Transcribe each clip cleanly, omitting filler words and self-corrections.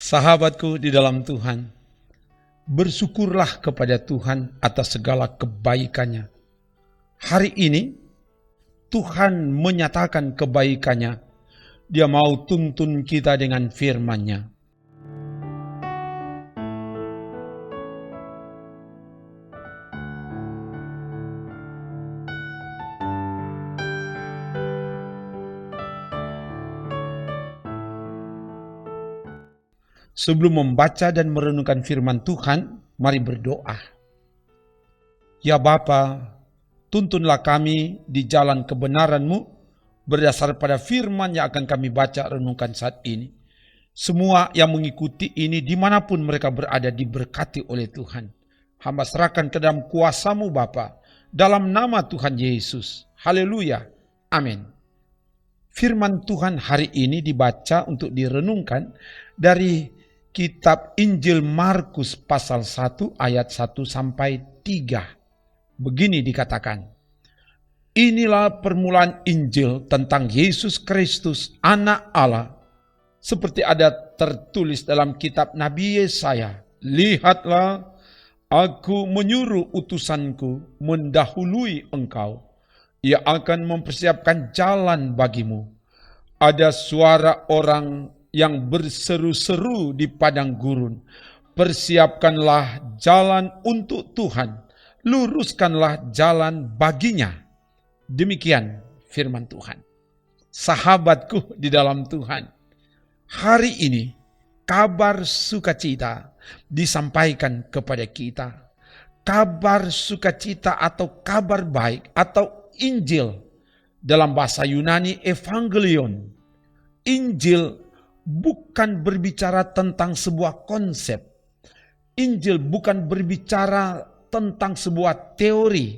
Sahabatku di dalam Tuhan, bersyukurlah kepada Tuhan atas segala kebaikannya. Hari ini Tuhan menyatakan kebaikannya. Dia mau tuntun kita dengan firman-Nya. Sebelum membaca dan merenungkan firman Tuhan, mari berdoa. Ya Bapa, tuntunlah kami di jalan kebenaran-Mu berdasar pada firman yang akan kami baca renungkan saat ini. Semua yang mengikuti ini dimanapun mereka berada diberkati oleh Tuhan. Hamba serahkan ke dalam kuasa-Mu Bapa, dalam nama Tuhan Yesus. Haleluya. Amin. Firman Tuhan hari ini dibaca untuk direnungkan dari Kitab Injil Markus pasal 1 ayat 1 sampai 3. Begini dikatakan. Inilah permulaan Injil tentang Yesus Kristus, Anak Allah. Seperti ada tertulis dalam kitab Nabi Yesaya. Lihatlah, aku menyuruh utusanku mendahului engkau. Ia akan mempersiapkan jalan bagimu. Ada suara orang yang berseru-seru di padang gurun. Persiapkanlah jalan untuk Tuhan. Luruskanlah jalan baginya. Demikian firman Tuhan. Sahabatku di dalam Tuhan. Hari ini kabar sukacita disampaikan kepada kita. Kabar sukacita atau kabar baik atau Injil. Dalam bahasa Yunani Evangelion. Injil bukan berbicara tentang sebuah konsep. Injil bukan berbicara tentang sebuah teori.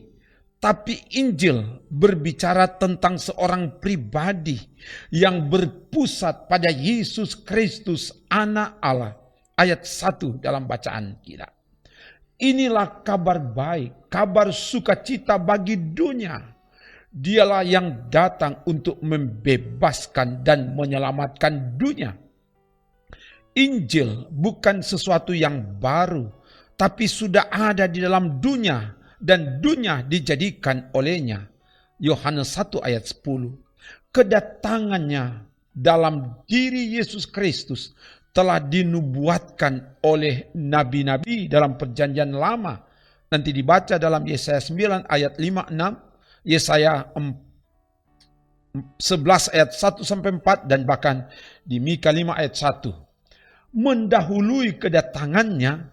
Tapi Injil berbicara tentang seorang pribadi yang berpusat pada Yesus Kristus, Anak Allah. Ayat 1 dalam bacaan kita. Inilah kabar baik, kabar sukacita bagi dunia. Dialah yang datang untuk membebaskan dan menyelamatkan dunia. Injil bukan sesuatu yang baru, tapi sudah ada di dalam dunia dan dunia dijadikan olehnya. Yohanes 1 ayat 10. Kedatangannya dalam diri Yesus Kristus telah dinubuatkan oleh nabi-nabi dalam perjanjian lama. Nanti dibaca dalam Yesaya 9 ayat 5-6. Yesaya 11 ayat 1 sampai 4 dan bahkan di Mika 5 ayat 1. Mendahului kedatangannya,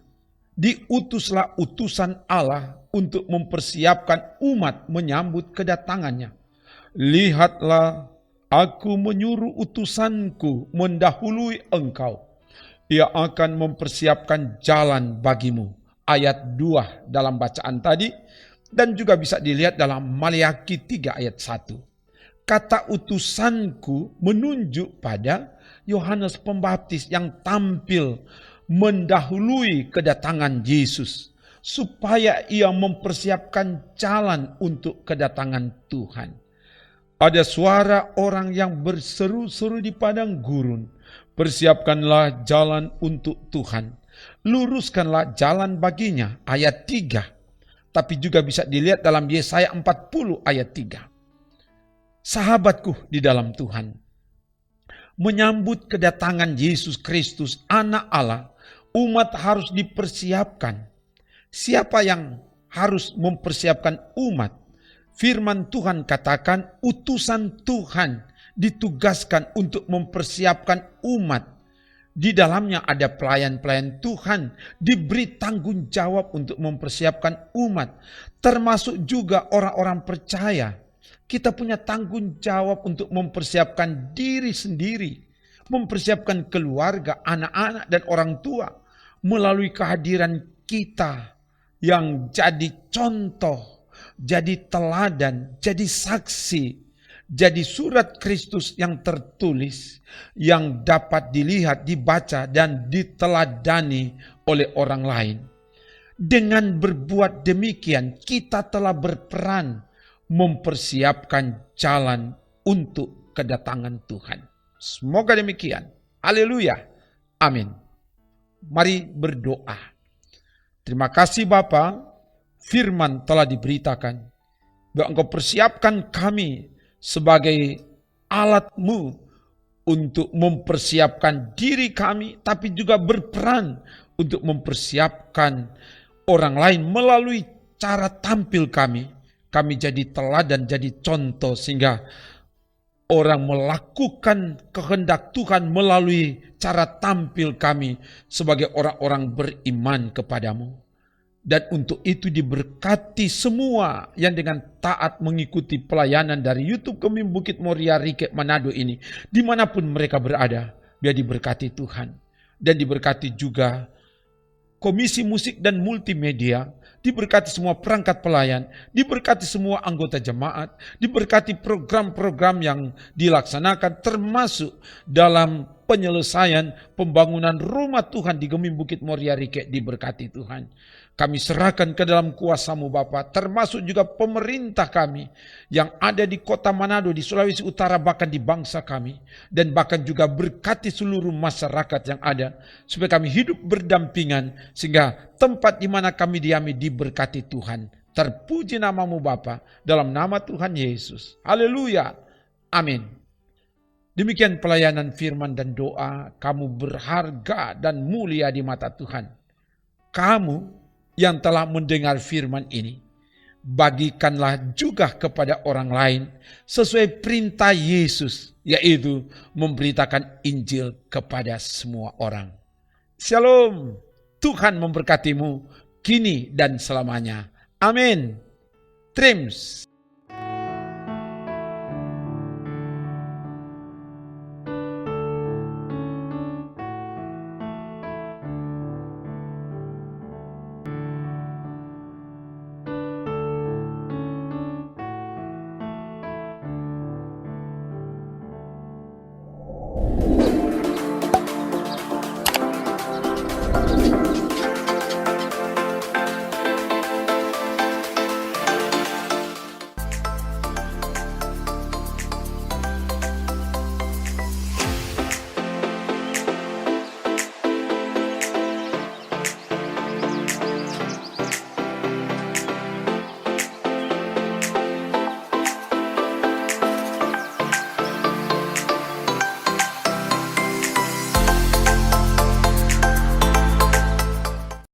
diutuslah utusan Allah untuk mempersiapkan umat menyambut kedatangannya. Lihatlah, aku menyuruh utusanku mendahului engkau. Ia akan mempersiapkan jalan bagimu. Ayat 2 dalam bacaan tadi. Dan juga bisa dilihat dalam Maleakhi 3 ayat 1. Kata utusanku menunjuk pada Yohanes Pembaptis yang tampil mendahului kedatangan Yesus. Supaya ia mempersiapkan jalan untuk kedatangan Tuhan. Ada suara orang yang berseru-seru di padang gurun. Persiapkanlah jalan untuk Tuhan. Luruskanlah jalan baginya. Ayat 3. Tapi juga bisa dilihat dalam Yesaya 40 ayat 3. Sahabatku di dalam Tuhan. Menyambut kedatangan Yesus Kristus, Anak Allah, umat harus dipersiapkan. Siapa yang harus mempersiapkan umat? Firman Tuhan katakan utusan Tuhan ditugaskan untuk mempersiapkan umat. Di dalamnya ada pelayan-pelayan Tuhan diberi tanggung jawab untuk mempersiapkan umat. Termasuk juga orang-orang percaya. Kita punya tanggung jawab untuk mempersiapkan diri sendiri. Mempersiapkan keluarga, anak-anak dan orang tua. Melalui kehadiran kita yang jadi contoh, jadi teladan, jadi saksi. Jadi surat Kristus yang tertulis, yang dapat dilihat, dibaca, dan diteladani oleh orang lain. Dengan berbuat demikian, kita telah berperan mempersiapkan jalan untuk kedatangan Tuhan. Semoga demikian. Haleluya. Amin. Mari berdoa. Terima kasih Bapa, firman telah diberitakan. Bahwa Engkau persiapkan kami sebagai alat-Mu untuk mempersiapkan diri kami, tapi juga berperan untuk mempersiapkan orang lain melalui cara tampil kami. Kami jadi teladan, jadi contoh sehingga orang melakukan kehendak Tuhan melalui cara tampil kami sebagai orang-orang beriman kepadamu. Dan untuk itu diberkati semua yang dengan taat mengikuti pelayanan dari YouTube Kemim Bukit Moria Rike Manado ini. Dimanapun mereka berada, biar diberkati Tuhan. Dan diberkati juga Komisi Musik dan Multimedia, diberkati semua perangkat pelayan, diberkati semua anggota jemaat, diberkati program-program yang dilaksanakan termasuk dalam penyelesaian pembangunan rumah Tuhan di Gemim Bukit Moria Rike, diberkati Tuhan. Kami serahkan ke dalam kuasa-Mu Bapa, termasuk juga pemerintah kami yang ada di kota Manado, di Sulawesi Utara, bahkan di bangsa kami. Dan bahkan juga berkati seluruh masyarakat yang ada, supaya kami hidup berdampingan, sehingga tempat di mana kami diami diberkati Tuhan. Terpuji nama-Mu Bapa, dalam nama Tuhan Yesus. Haleluya. Amin. Demikian pelayanan firman dan doa. Kamu berharga dan mulia di mata Tuhan. Kamu yang telah mendengar firman ini, bagikanlah juga kepada orang lain sesuai perintah Yesus, yaitu memberitakan Injil kepada semua orang. Shalom. Tuhan memberkatimu kini dan selamanya. Amin. Trims.